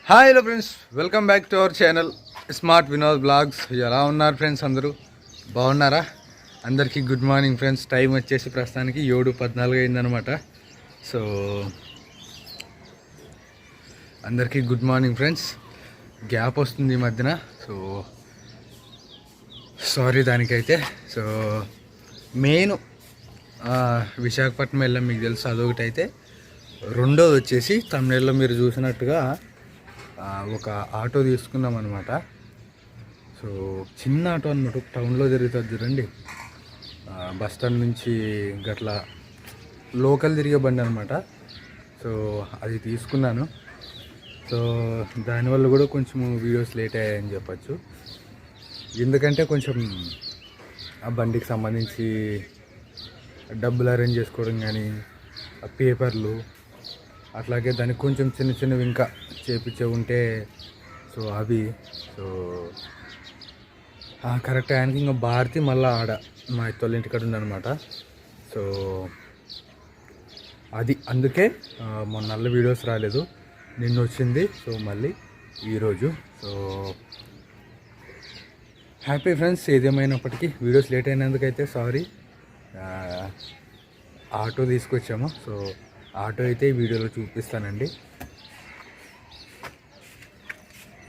Hi hello friends, welcome back to our channel smart Vinod blogs. ఎలా ఉన్నారు friends? అందరూ బాగున్నారా? అందరికీ గుడ్ మార్నింగ్ ఫ్రెండ్స్. టైం వచ్చేసి ప్రస్తుతానికి 7:14 అయిందనమాట. సో అందరికీ గుడ్ మార్నింగ్ ఫ్రెండ్స్. గ్యాప్ వస్తుంది ఈ మధ్యన, సో సారీ దానికైతే. సో మెయిన్ విశాఖపట్నం వెళ్ళాం, మీకు తెలుసు, అదొకటి అయితే. రెండోది వచ్చేసి తమిళలో మీరు చూసినట్టుగా ఒక ఆటో తీసుకున్నాం అనమాట. సో చిన్న ఆటో అనమాట, టౌన్లో తిరుగుతుంది చూడండి, బస్ స్టాండ్ నుంచి గట్ల లోకల్ తిరిగే బండి అనమాట. సో అది తీసుకున్నాను. సో దానివల్ల కూడా కొంచెం వీడియోస్ లేట్ అయ్యాయని చెప్పచ్చు. ఎందుకంటే కొంచెం ఆ బండికి సంబంధించి డబ్బులు అరేంజ్ చేసుకోవడం కానీ, ఆ పేపర్లు, అట్లాగే దానికి కొంచెం చిన్న చిన్నవి ఇంకా చేపించే ఉంటే, సో అవి. సో కరెక్ట్ ఆయనకి ఇంకా భారతి మళ్ళీ ఆడ మా ఇత్తోళ్ళ ఇంటికాడ ఉందన్నమాట. సో అది అందుకే మొన్న నల్ల వీడియోస్ రాలేదు, నిన్న వచ్చింది. సో మళ్ళీ ఈరోజు. So happy friends. ఏదేమైనప్పటికీ వీడియోస్ లేట్ అయినందుకైతే సారీ. ఆటో తీసుకొచ్చాము. సో ఆటో అయితే ఈ వీడియోలో చూపిస్తానండి.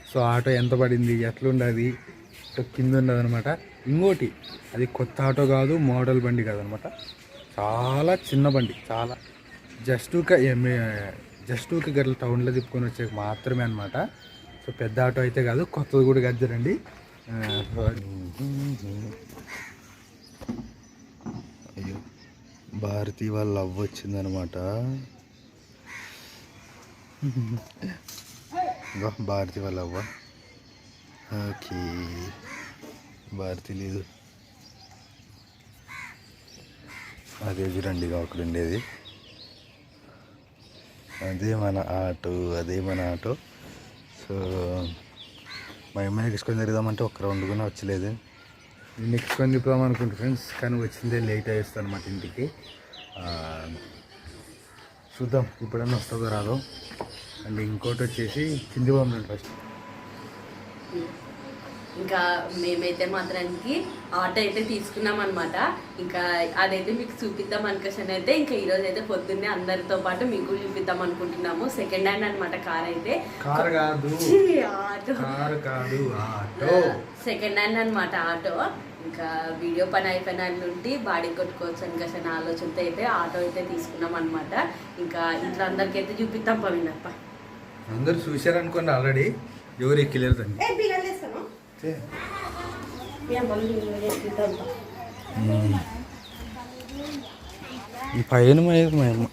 సో ఆటో ఎంత పడింది, ఎట్లుండదు, సో కింద ఉండదు అనమాట. ఇంకోటి, అది కొత్త ఆటో కాదు, మోడల్ బండి కాదనమాట, చాలా చిన్న బండి. చాలా జస్ట్ ఊక గట్ల టౌన్లో తిప్పుకొని వచ్చే మాత్రమే అనమాట. సో పెద్ద ఆటో అయితే కాదు, కొత్తది కూడా గజ్జరండి. అయ్యో, భారతి వాళ్ళ లవ్ వచ్చిందనమాట. భారతి వాళ్ళ అవ్వ. ఓకే, భారతి లేదు, అదే చూడండి అక్కడ ఉండేది. అదే మన ఆటో. సో మా అమ్మాయికి ఎక్కించుకొని తిరుగుదామంటే ఒక్క రౌండ్ కూడా వచ్చలేదు. నేను ఎక్కించుకొని తిప్పుదాం అనుకుంటే ఫ్రెండ్స్, కానీ వచ్చిందే లేట్ అయ్యేస్తాను అనమాట ఇంటికి. చూద్దాం ఇప్పుడన్నా వస్తుందో రాదో. అండ్ ఇంకోటి వచ్చేసి కింది పంపండి ఫస్ట్. ఇంకా మేమైతే మాత్రానికి ఆటో అయితే తీసుకున్నాం అనమాట. ఇంకా అదైతే మీకు చూపిద్దాం అనుకోసం అయితే ఇంకా ఈరోజు అయితే పొద్దున్నే అందరితో పాటు మీకు చూపిద్దాం అనుకుంటున్నాము. సెకండ్ హ్యాండ్ అనమాట కార్ అయితే. సెకండ్ హ్యాండ్ అనమాట ఆటో. ఇంకా వీడియో పని అయిపోయిన నుండి బాడీ కొట్టుకోవచ్చు అనుకోసం ఆలోచనతో అయితే ఆటో అయితే తీసుకున్నాం అనమాట. ఇంకా ఇంట్లో అందరికి అయితే చూపిద్దాం పవినప్ప. అందరు చూశారనుకోండి ఆల్రెడీ, ఎవరు ఎక్కిలేరు దాన్ని. ఈ పైన మా అమ్మ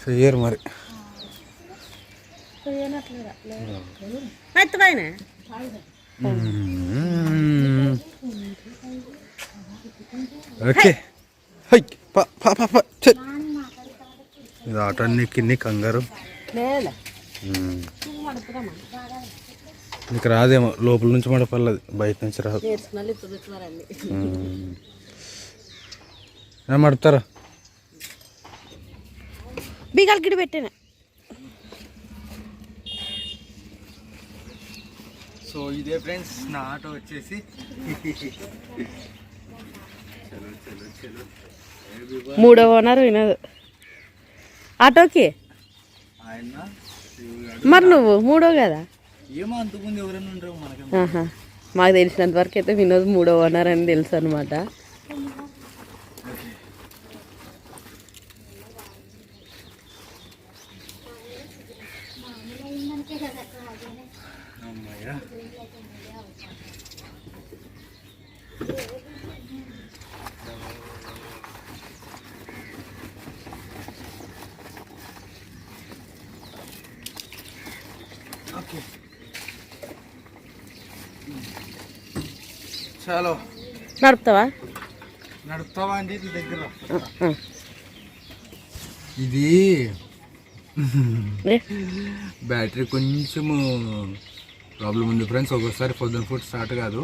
చెయ్యరు మరి. ఓకే, ఇది ఆటో అన్ని కిన్ని కంగారు. నీకు రాదేమో, లోపల నుంచి మడపల్లది, బయట నుంచి రాదు. మడతారా బీగాలకి పెట్టాను. సో ఇదే ఫ్రెండ్స్ నా ఆటో వచ్చేసి. మూడో ఓనర్ వినదు ఆటోకి. మరి నువ్వు మూడో కదా? ఏమో అంతకుముందు ఎవరైనా ఉంటారు మనకి. మాకు తెలిసినంత వరకు అయితే వినోద్ మూడో ఓనర్ అని తెలుసు అనమాట. చలో, నడుపుతావా అండి దగ్గర. ఇది బ్యాటరీ కొంచెము ప్రాబ్లం ఉంది ఫ్రెండ్స్. ఒక్కొక్కసారి పొద్దున ఫుడ్ స్టార్ట్ కాదు,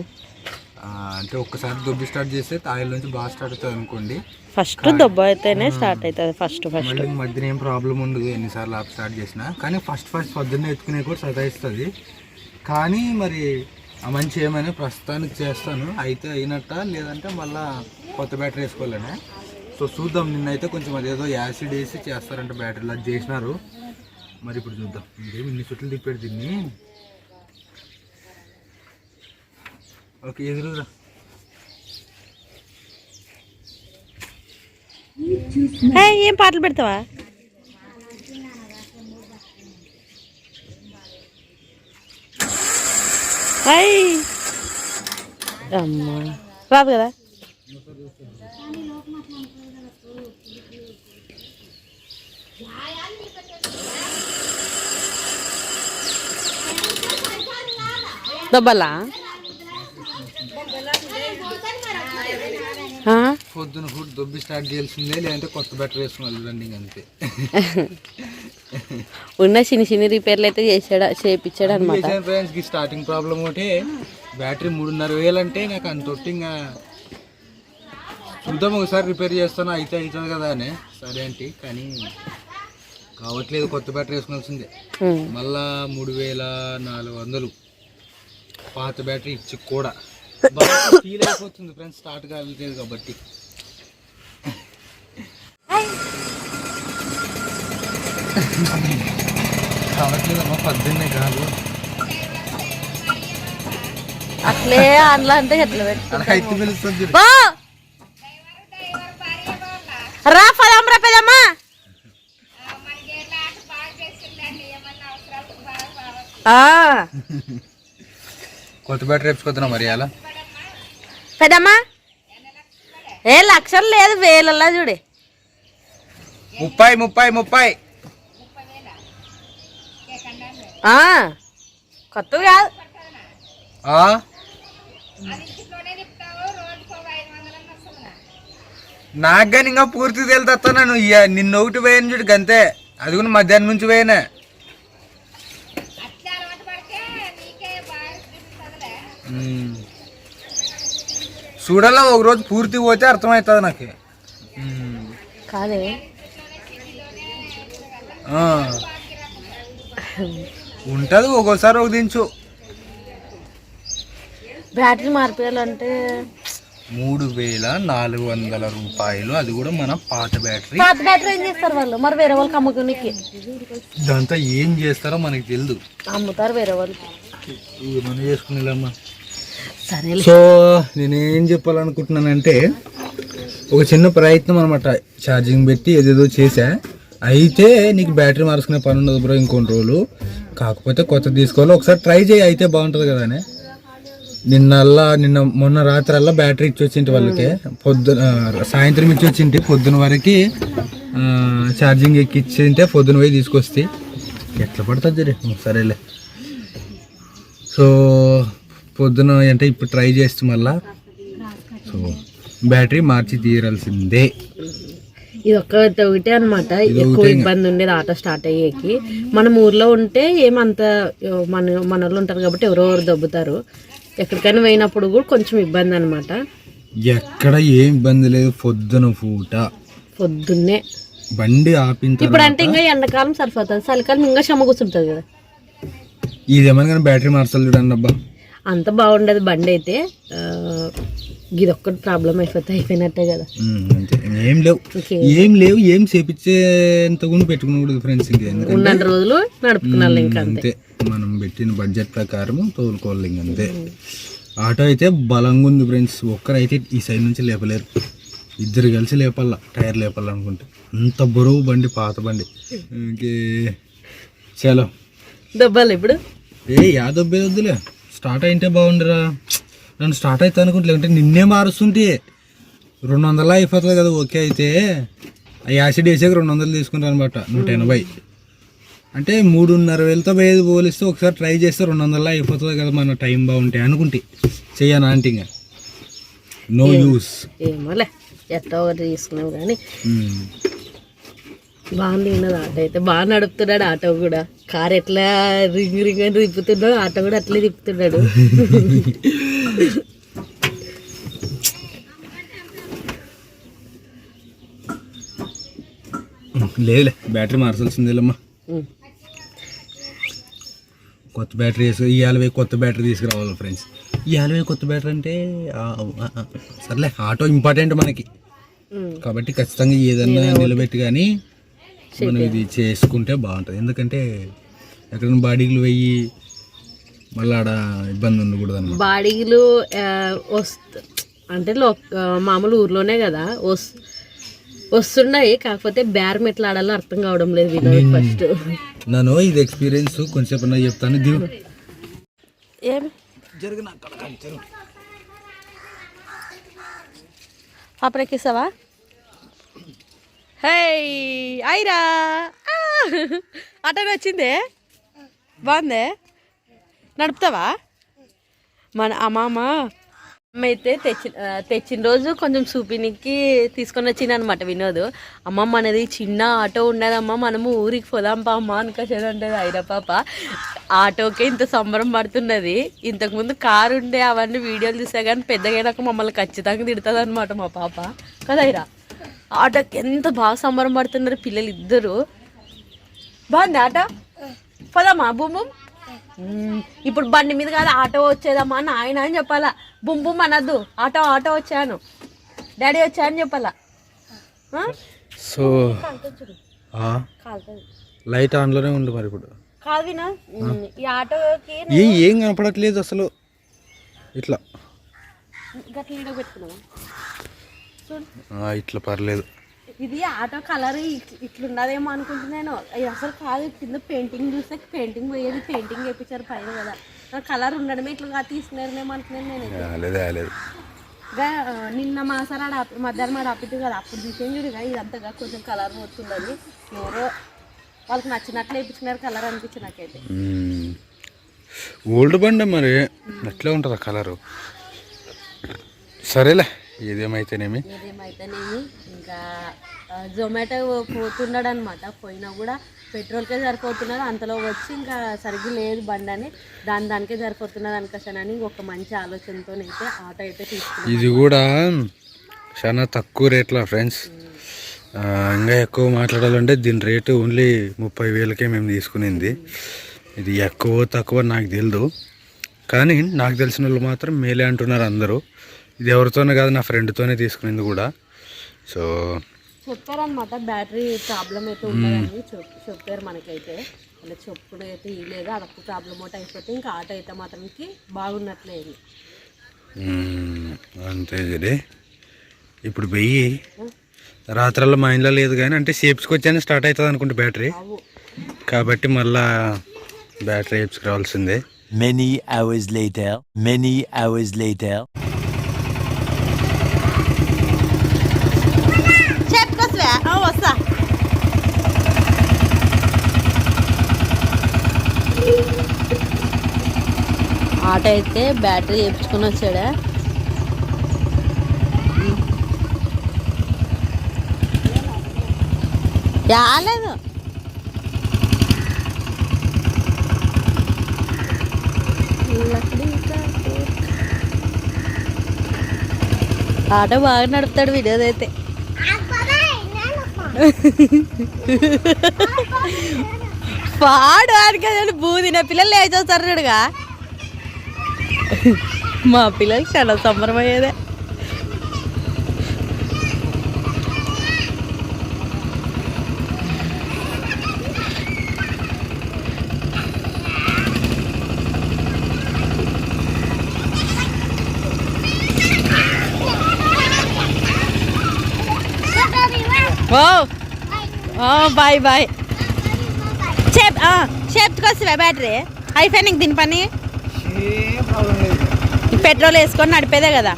అంటే ఒక్కసారి దొబ్బి స్టార్ట్ చేస్తే ఆయిల్ నుంచి బాగా స్టార్ట్ అవుతుంది అనుకోండి. ఫస్ట్ దొబ్బ అయితేనే స్టార్ట్ అవుతుంది ఫస్ట్ మళ్ళీ మధ్యన ఏం ప్రాబ్లం ఉండదు ఎన్నిసార్లు ఆప్ స్టార్ట్ చేసినా. కానీ ఫస్ట్ పొద్దున్నే ఎత్తుకునే కూడా సతాయిస్తుంది. కానీ మరి ఆ మంచి ఏమైనా ప్రస్తుతానికి చేస్తాను, అయితే అయినట్ట లేదంటే మళ్ళీ కొత్త బ్యాటరీ వేసుకోవాలనే. సో చూద్దాం. నిన్నైతే కొంచెం అదేదో యాసిడ్ వేసి చేస్తారంటే బ్యాటరీలో అది చేసినారు. మరి ఇప్పుడు చూద్దాం. ఇదేమి ఇన్ని చుట్లు తిప్పాడు దీన్ని. ఓకే ఎదురురా. ఏం పాటలు పెడతావా? అమ్మా రాదు కదా. దొబ్బలా పొద్దున ఫుడ్ దొబ్బి స్టార్ట్ చేయాల్సిందే, లేదంటే కొత్త బ్యాటరీ వేసుకోవాలి రన్నింగ్ అంతే. ఉన్న చిన్న రిపేర్లు అయితే చేయించాడు అనమాట. ఫ్రెండ్స్కి స్టార్టింగ్ ప్రాబ్లం ఒకటి, బ్యాటరీ 3,500 అంటే నాకు అంత ఇంకా చూద్దాం ఒకసారి రిపేర్ చేస్తాను, అయితే అవుతుంది కదా అని. సరే అంటే కానీ కావట్లేదు, కొత్త బ్యాటరీ వేసుకోవాల్సిందే. మళ్ళా 3,400 పాత బ్యాటరీ ఇచ్చి కూడా ఫీల్ అయిపోతుంది ఫ్రెండ్స్, స్టార్ట్ కాలేదు కాబట్టి. కావట్లేదమ్మా, పొద్దున్నే కాదు అట్లే అందులో అంటే ఎట్లా అయితే పిలుస్తుంది. రా పదం రా పెదమ్మా. కొత్త బ్యాటరీ వేసుకొద్దునా మరి అలా పెదమ్మా? ఏ లక్షలు లేదు, వేలల్లా చూడే. 30 కొత్త కాదు. నాకు కానీ ఇంకా పూర్తి తెలుతాను. నిన్న ఒకటి పోయాను చూడు గంతే, అది కూడా మధ్యాహ్నం నుంచి పోయినా. చూడాలా ఒకరోజు పూర్తి పోతే అర్థమవుతుంది నాకు. కాదే ఉంటుంది ఒక్కోసారి ఒక దించు. బ్యాటరీ మార్పేయాలంటే 3,400 రూపాయలు, అది కూడా మన పాత బ్యాటరీ. పాత బ్యాటరీ ఏం చేస్తారు వాళ్ళు? మరి వేరే వాళ్ళకి అమ్ముకునికి ఇదంతా ఏం చేస్తారో మనకి తెలియదు, అమ్ముతారు వేరే వాళ్ళకి. మనం చేసుకునేలమ్మా. సరే. సో నేనేం చెప్పాలనుకుంటున్నానంటే, ఒక చిన్న ప్రయత్నం అనమాట, ఛార్జింగ్ పెట్టి ఏదేదో చేసా. అయితే నీకు బ్యాటరీ మార్చుకునే పని ఉండదు బ్రో ఇంకొన్ని రోజులు, కాకపోతే కొత్త తీసుకోవాలి, ఒకసారి ట్రై చేయి, అయితే బాగుంటుంది కదా అని. మొన్న రాత్రల్లా బ్యాటరీ ఇచ్చి వచ్చింటి వాళ్ళకి, సాయంత్రం ఇచ్చి వచ్చింటి, పొద్దున వరకు ఛార్జింగ్ ఎక్కిచ్చింటే పొద్దున పోయి తీసుకొస్తే ఎట్లా పడుతుంది రే. సరేలే. సో పొద్దున అంటే ఇప్పుడు ట్రై చేస్తే మళ్ళా సో బ్యాటరీ మార్చి తీరాల్సిందే. ఇది ఒకటే అనమాట. ఎక్కువ ఇబ్బంది ఉండేది ఆటో స్టార్ట్ అయ్యేకి. మనం ఊర్లో ఉంటే ఏమంత మన వాళ్ళు ఉంటారు కాబట్టి ఎవరెవరు దబ్బుతారు. ఎక్కడికైనా పోయినప్పుడు కూడా కొంచెం ఇబ్బంది అనమాట. ఎక్కడ ఏం ఇబ్బంది లేదు. పొద్దున్నే బండి ఆపిన ఇప్పుడు అంటే ఇంకా ఎండాకాలం సరిపోతుంది, చలికాలం ఇంకా చెమ్మ కూర్చుంటుంది కదా. ఇదేమన్నా బ్యాటరీ మార్చాలి చూడండి అబ్బా, అంత బాగుండదు బండి అయితే. ఇది ఒక్కటి ప్రాబ్లం అయిపోయినట్టే కదా. ఏం లేవు ఏం చేపించేంత కూడా పెట్టుకుని ఫ్రెండ్స్. ఉన్న రోజులు నడుపుకున్నాను ఇంకా అంతే. మనం పెట్టిన బడ్జెట్ ప్రకారం తోలుకోవాలి ఇంకంతే. ఆటో అయితే బలంగా ఉంది ఫ్రెండ్స్, ఒక్కరైతే ఈ సైడ్ నుంచి లేపలేరు, ఇద్దరు కలిసి లేపాల, టైర్ లేపాలనుకుంటే. అంత బరువు బండి, పాత బండి. చలో దొబ్బాలి ఇప్పుడు. యా దొబ్బేది వద్దులే, స్టార్ట్ అయింటే బాగుండరా. నన్ను స్టార్ట్ అవుతా అనుకుంటే, లేకుంటే నిన్నే మారుస్తుంటే 200 అయిపోతుంది కదా. ఓకే అయితే ఆ యాసిడ్ వేసాక 200 తీసుకుంటారు అనమాట, 180. అంటే 3,500తో పోయేది పోలిస్తే ఒకసారి ట్రై చేస్తే 200 అయిపోతుంది కదా, మన టైం బాగుంటే అనుకుంటే. చెయ్యను అంటే ఇంకా నో యూస్. ఏమోలే, ఎట్లా ఒకటి తీసుకున్నావు కానీ బాగుంది ఉన్నది ఆటో అయితే బాగా నడుపుతున్నాడు ఆటో కూడా కార్ ఎట్లా రింగ్ రింగ్ అని తిప్పుతున్నాడు ఆటో కూడా అట్లే తిప్పుతున్నాడు లేదులే బ్యాటరీ మార్చాల్సిందేలమ్మా కొత్త బ్యాటరీ వేసి ఇవాళ కొత్త బ్యాటరీ తీసుకురావాలి ఫ్రెండ్స్ ఇవాళ కొత్త బ్యాటరీ అంటే సర్లే ఆటో ఇంపార్టెంట్ మనకి కాబట్టి ఖచ్చితంగా ఏదన్నా నిలబెట్టి కానీ మనం ఇది చేసుకుంటే బాగుంటుంది ఎందుకంటే ఎక్కడైనా బాడీలు వెయ్యి మళ్ళీ ఆడ ఇబ్బంది ఉండకూడదు అన్నమాట బాడీలు అంటే మామూలు ఊర్లోనే కదా వస్తున్నాయి కాకపోతే బేరం ఎట్లా ఆడాలో అర్థం కావడం లేదు వినోద్ ఫస్ట్ నన్ను ఇది ఎక్స్పీరియన్స్ కొంచెం చెప్తాను దిగు ఏమి పాపరెక్కిస్తావా హే అయిరా అటనే వచ్చిందే బాగుందే నడుపుతావా మన అమ్మ అయితే తెచ్చిన రోజు కొంచెం చూపినికి తీసుకొని వచ్చింది అనమాట వినోద్ అమ్మమ్మ అనేది చిన్న ఆటో ఉన్నదమ్మా మనము ఊరికి పోదాంపా అమ్మ అనుకోసేదంటది అయినా పాప ఆటోకే ఇంత సంబరం పడుతున్నది ఇంతకుముందు కారు ఉండే అవన్నీ వీడియోలు చూసా కానీ పెద్దగైనాక మమ్మల్ని ఖచ్చితంగా తిడుతుంది అనమాట మా పాప కదా అయిరా ఆటోకి ఎంత బాగా సంబరం పడుతున్నారు పిల్లలు ఇద్దరు బాగుంది ఆటో పోదామా బూమ్ బూమ్ ఇప్పుడు బండి మీద కాదు ఆటో వచ్చేదమ్మా నాయన అని చెప్పాలా బుమ్ బుమ్ అనద్దు ఆటో వచ్చాను డాడీ వచ్చా అని చెప్పాలా సో లైట్ ఆన్లోనే ఉంది మరి ఇప్పుడు కాదు వినా ఈ ఆటోకి ఏం కనపడట్లేదు అసలు ఇట్లా గట్ల పెట్టుకున్నావా ఇట్లా పర్లేదు ఇది ఆటో కలర్ ఇట్లున్నదేమో అనుకుంటున్నాను ఇది అసలు కాదు కింద పెయింటింగ్ చూస్తే పెయింటింగ్ పోయేది పెయింటింగ్ వేయించారు పైన కదా కలర్ ఉండడమే ఇట్లా తీసినారేమో అనుకున్నాను నేను నిన్న మా సార్ మధ్యాహ్నం ఆడ ఆపిట్టు కదా అప్పుడు తీసేం చూడగా ఇదంతగా కొంచెం కలర్ పోతుందని ఎవరో వాళ్ళకి నచ్చినట్లు వేయించినారు కలర్ అనిపించి నాకైతే ఓల్డ్ బండి మరి అట్లే ఉంటుంది ఆ కలరు సరేలే ఏదేమైతేనేమి ఇంకా జొమాటో పోతున్నాడు అనమాట పోయినా కూడా పెట్రోల్కే సరిపోతున్నారు అంతలో వచ్చి ఇంకా సరిగ్గా లేదు బండి అని దానికే సరిపోతున్నది అనుకోసానని ఒక మంచి ఆలోచనతోనైతే ఆటో అయితే తీసుకున్నాను ఇది కూడా చాలా తక్కువ రేట్లో ఫ్రెండ్స్ ఇంకా ఎక్కువ మాట్లాడాలంటే దీని రేటు ఓన్లీ 30,000కే మేము తీసుకునింది ఇది ఎక్కువ తక్కువ నాకు తెలియదు కానీ నాకు తెలిసిన వాళ్ళు మాత్రం మేలే అంటున్నారు అందరూ ఇది ఎవరితోనే కాదు నా ఫ్రెండ్తోనే తీసుకునింది కూడా సో చెప్పారనమాట బ్యాటరీ ప్రాబ్లం అయితే ఉండదని చెప్పారు మనకైతే అలా చెప్పుడు అయితే ఇవ్వలేదు అదొక ప్రాబ్లం ఒకటి అయిపోతే ఇంకా ఆటో అయితే మాత్రంకి బాగున్నట్లేదు అంతే ఇప్పుడు వెయ్యి రాత్రల్లో మా ఇంట్లో లేదు కానీ అంటే సేప్స్కి వచ్చానే స్టార్ట్ అవుతుంది అనుకుంటే బ్యాటరీ కాబట్టి మళ్ళా బ్యాటరీ సేప్స్కి రావాల్సిందే Many hours later. వస్తా ఆటో అయితే బ్యాటరీ చేయించుకుని వచ్చాడా రాలేదు ఆటో బాగా నడుపుతాడు వీడియోది అయితే పాడు ఆడికదండి బూదిన పిల్లలు లేచొస్తారుగా మా పిల్లలు చాలా సంబరమయ్యేదే బాయ్ బాయ్ చేపుకొస్తావా బ్యాటరీ అయిపోయినా దీని పని పెట్రోల్ వేసుకొని నడిపేదే కదా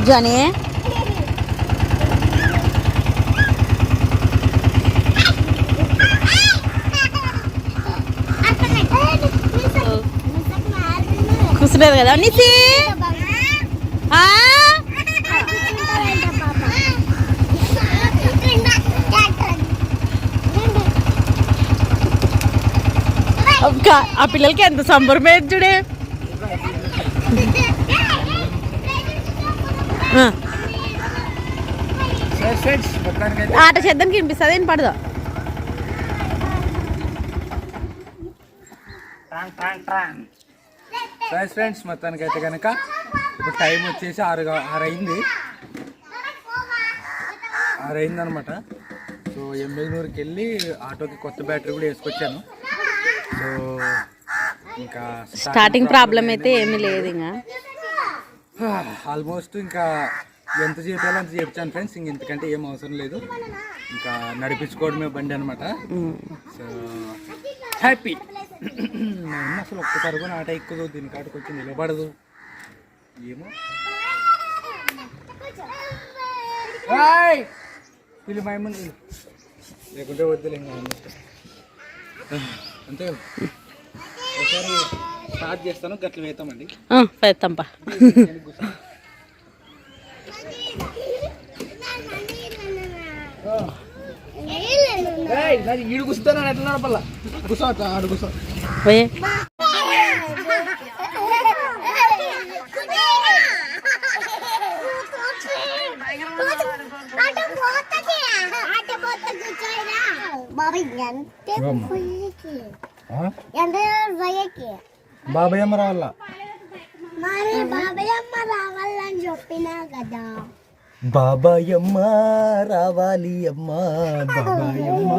జానీ కూర్చులేదు కదా నిసి ఆ పిల్లలకి ఎంత సంబరమేది చూడే. ఆట చేద్దానికి వినిపిస్తుంది ఏం పడదు. ఫ్రెండ్స్ మొత్తానికి అయితే కనుక ఇప్పుడు టైం వచ్చేసి 6 అయింది అనమాట. సో ఎమ్మెల్యూరుకి వెళ్ళి ఆటోకి కొత్త బ్యాటరీ కూడా వేసుకొచ్చాను. సో ఇంకా స్టార్టింగ్ ప్రాబ్లం అయితే ఏమీ లేదు. ఇంకా ఆల్మోస్ట్ ఇంకా ఎంత చేయాలో అంత చెప్తాను ఫ్రెండ్స్. ఇంక ఇంతకంటే ఏం అవసరం లేదు. ఇంకా నడిపించుకోవడమే బండి అనమాట. So happy. అసలు ఒక్కసారి కూడా ఆట ఎక్కువ దీని కాటికి వచ్చి నిలబడదు ఏమో. వీళ్ళు మా అమ్మని లేకుంటే వద్దులే అంతే. ఒకసారి స్టార్ట్ చేస్తాను గట్ల వేస్తామండి. పెడతాంపా. ఈడు కూర్చుతాను ఎట్లా నడపల్లా కూర్చో ఆడు కూర్చో. బాబాయ్ అమ్మ రావాలా? బాబాయ్ అమ్మ రావాలని చెప్పినా కదా. బాబాయమ్మ రావాలి అమ్మ, బాబాయమ్మ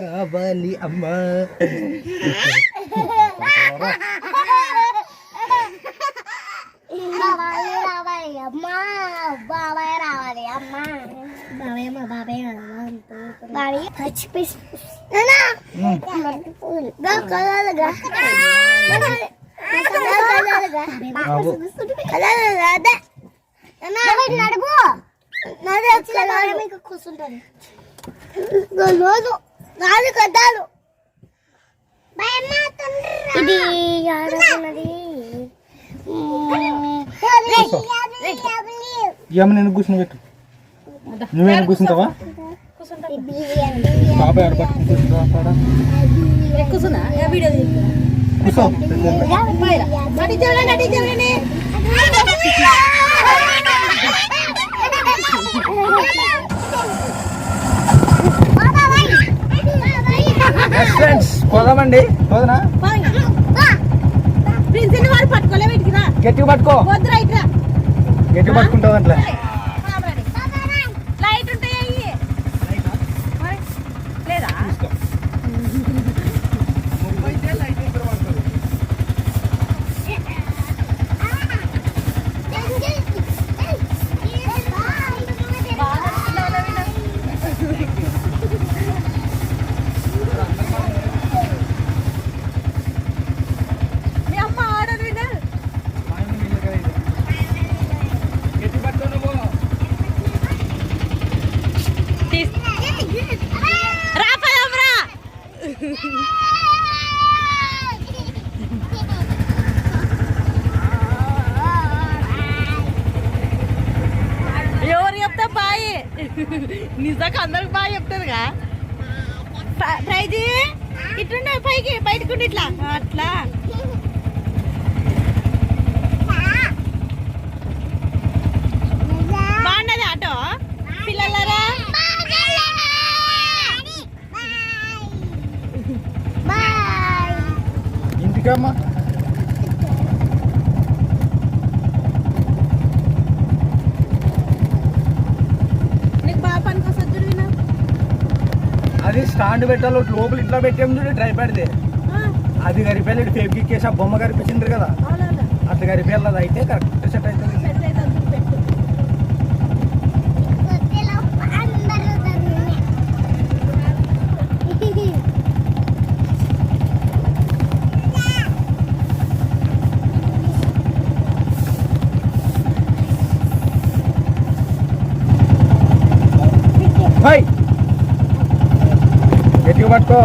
రావాలి అమ్మ. రావాలి అమ్మ, బాబాయ్ రావాలి అమ్మ, బాబాయ్ అమ్మ, బాబాయ్ బాబాయ్ పచ్చి నడుపు మీకు కూర్చుంటాను. నాలుగు కద్దాలు ఇది ఏమో నేను కూర్చుని పెట్టు. నువ్వేనా కూర్చుంటావా? బాబాయ్ ఆడ పట్టుకుని కూర్చుంటా. కూర్చో. పోదామండి. పోదనా గట్టిగా పట్టుకో. గట్టిగా పట్టుకుంటావు అట్లా. ఎవరు చెప్తా బాయ్? నిజంగా అందరికి బాగా చెప్తుందిగా. ట్రై చేయి. ఇట్లుండే పైకి బయటకుండి ఇట్లా అట్లా. బాగున్నది ఆటో పిల్లలరా. ఇంటికమ్మా అది స్టాండ్ పెట్టాలి. లోపల ఇట్లా పెట్టాము చూడండి ట్రై పెడితే అది గరిపేళ్ళు ఫేప్ కిక్కేసి ఆ బొమ్మ గరిపించిండ్రు కదా అట్లా గరిపేళ్ళది అయితే కరెక్ట్ సెట్ అవుతుంది. గట్టిగా పట్టుకో.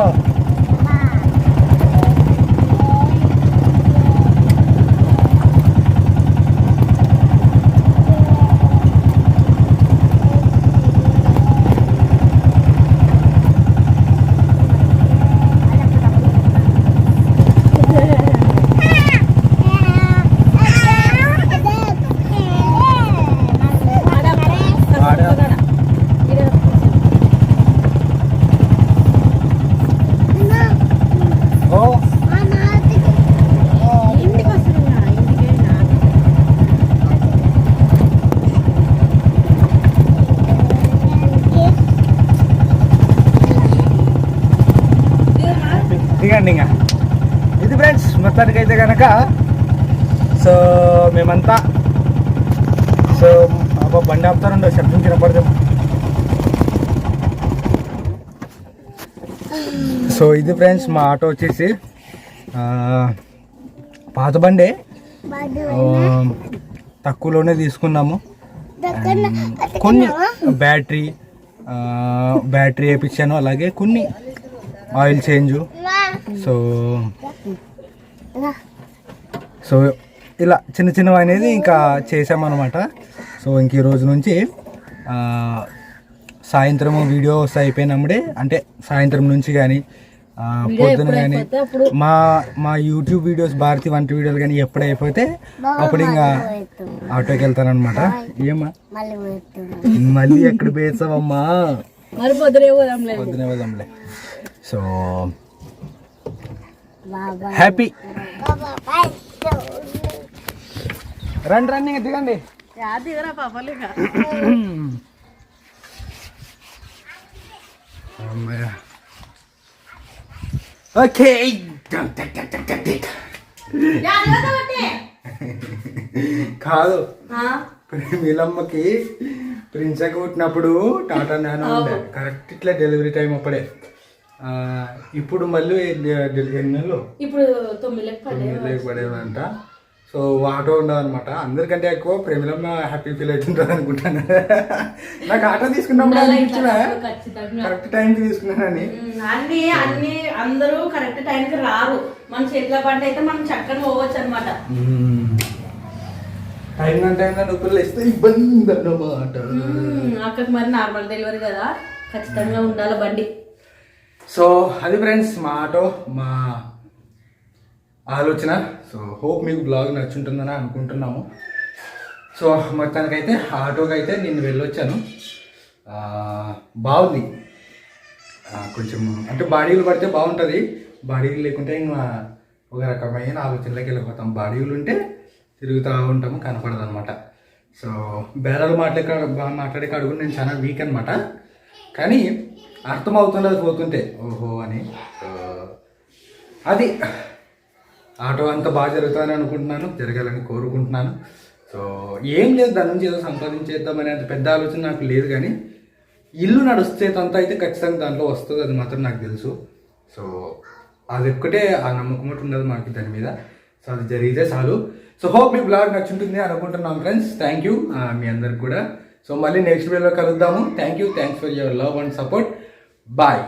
దిగండి ఇంకా. ఇది ఫ్రెండ్స్ మొత్తానికి అయితే కనుక సో మేమంతా సో అబ్బా బండి ఆపుతారుండో శబ్దం కనపడదాం. సో ఇది ఫ్రెండ్స్ మా ఆటో వచ్చేసి పాత బండే, తక్కువలోనే తీసుకున్నాము. కొన్ని బ్యాటరీ వేయించాను, అలాగే కొన్ని ఆయిల్ చేంజ్. సో సో ఇలా చిన్న చిన్నవి అనేది ఇంకా చేసామన్నమాట. సో ఇంక ఈ రోజు నుంచి సాయంత్రం వీడియోస్ అయిపోయినప్పుడే, అంటే సాయంత్రం నుంచి కానీ పొద్దున కానీ మా యూట్యూబ్ వీడియోస్, భారతి వంట వీడియోలు కానీ ఎప్పుడు అయిపోతే అప్పుడు ఇంకా ఆటోకి వెళ్తానమాట. ఏమా మళ్ళీ ఎక్కడ పేసావమ్మా? పొద్దునే పోదాంలే. సో హ్యాపీ రండి ఇంకా దిగండి. ఓకే కాదు, ప్రేమిలమ్మకి ప్రిన్సకి పుట్టినప్పుడు టాటా నానో ఉండే కరెక్ట్ ఇట్లా డెలివరీ టైం అప్పుడే. ఇప్పుడు మళ్ళీ ఎన్ని నెలలు, ఇప్పుడు 9 పడేవంట. సో ఆటో ఉండదు అనమాట. అందరికంటే ఎక్కువ ప్రేమిలమ్మ హ్యాపీ ఫీల్ అవుతుంటుంది అనుకుంటాను. నాకు ఆటో తీసుకున్నప్పుడు కరెక్ట్ టైంకి తీసుకున్నానని. అన్ని అందరూ కరెక్ట్ టైంకి రారు. మన చేతిలో పంట అయితే మనం చక్కగా పోవచ్చు అనమాట. టైం అంటే నొప్పులు వేస్తే ఇబ్బంది అన్నమాట. అక్కడికి మరి నార్మల్ డెలివరీ కదా, ఖచ్చితంగా ఉండాలి బండి. సో అది ఫ్రెండ్స్ మా ఆటో, మా ఆలోచన. సో హోప్ మీకు బ్లాగ్ నచ్చుంటుందని అనుకుంటున్నాము. సో మొత్తానికైతే ఆటోకి అయితే నేను వెళ్ళొచ్చాను. బాగుంది. కొంచెం అంటే బాడీలు పడితే బాగుంటుంది, బాడీలు లేకుంటే ఇంకా ఒక రకమైన ఆలోచనలోకి వెళ్ళిపోతాం. బాడీలు ఉంటే తిరుగుతూ ఉంటాము, కనపడదు అనమాట. సో బేరాలు మాట్లాడే కాడు నేను చాలా వీక్ అనమాట. కానీ అర్థమవుతుండదు పోతుంటే ఓహో అని. సో అది ఆటో అంతా బాగా జరుగుతుందని అనుకుంటున్నాను, జరగాలని కోరుకుంటున్నాను. సో ఏం లేదు, దాని నుంచి ఏదో సంపాదించేద్దామనే అంత పెద్ద ఆలోచన నాకు లేదు. కానీ ఇల్లు నడుస్తేదంతా అయితే ఖచ్చితంగా దాంట్లో వస్తుంది, అది మాత్రం నాకు తెలుసు. సో అది ఒక్కటే ఆ నమ్మకం ఒకటి ఉండదు మనకి దాని మీద. సో అది జరిగితే చాలు. సో హోప్ మీ బ్లాగ్ నచ్చుంటుంది అనుకుంటున్నాం ఫ్రెండ్స్. థ్యాంక్ యూ మీ అందరికి కూడా. సో మళ్ళీ నెక్స్ట్ వీడియోలో కలుద్దాము. Thanks for your love and support. Bye.